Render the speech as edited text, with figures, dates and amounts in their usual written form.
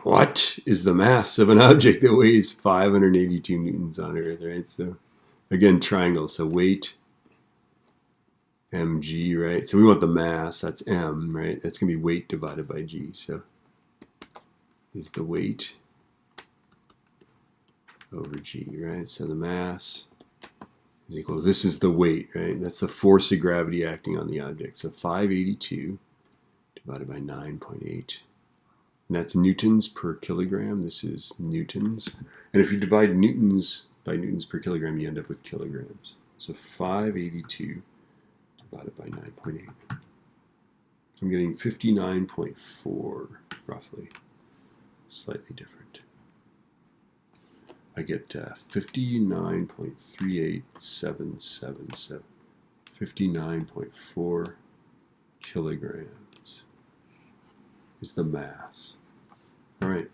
What is the mass of an object that weighs 582 newtons on Earth, right? So again, triangle. So weight, mg, right? So we want the mass, that's m, right? That's going to be weight divided by g. So is the weight over g, right? So the mass is equal, this is the weight, right? That's the force of gravity acting on the object. So 582 divided by 9.8. And that's newtons per kilogram. This is newtons. And if you divide newtons by newtons per kilogram, you end up with kilograms. So 582 divided by 9.8. I'm getting 59.4, roughly. Slightly different. I get 59.38777. 59.4 kilograms is the mass. All right.